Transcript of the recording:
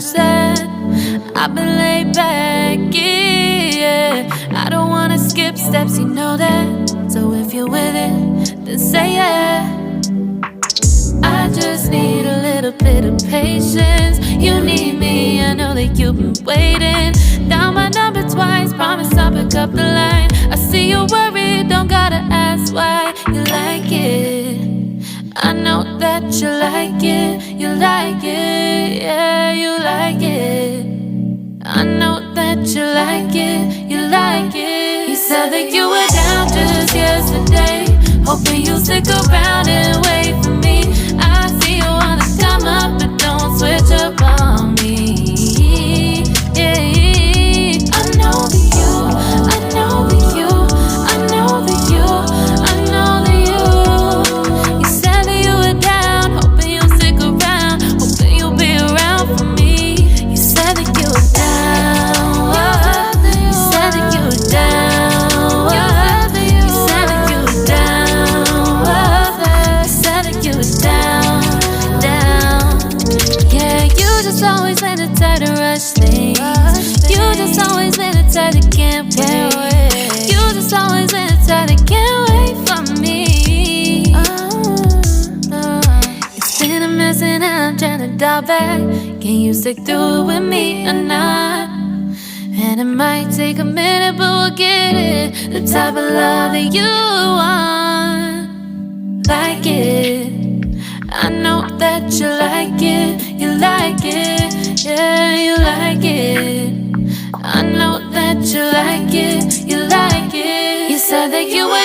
rush that. I've been laid back, yeah. I don't wanna skip steps, you know that. So if you're with it, then say yeah. I just need a little bit of patience. You need me, I know that you've been waiting. Down my number twice, promise I'll pick up the line. I see you worried, don't gotta ask why. You like it, I know that you like it. You like it, yeah, you like it. I know that you like it, you like it. You said that you were down just yesterday, hoping you'll stick around and wait for me. I see you wanna come up, but don't switch up on me. Yeah, I know that you, I know that you, I know that you, I know that you. You said that you were down, hoping you'll stick around, hoping you'll be around for me. You said that you were down, you said that you were down, you said that you were down, you said that you were down, down. Yeah, you just always in the type to rush things. You just always in the type that can't wait. You just always in the type that can't wait for me. It's been a mess and I'm trying to dial back. Can you stick through it with me or not? And it might take a minute, but we'll get it. The type of love that you want. Like it, I know that you like it. You like it, yeah, you like it. I know that you like it. You like it. You said that you were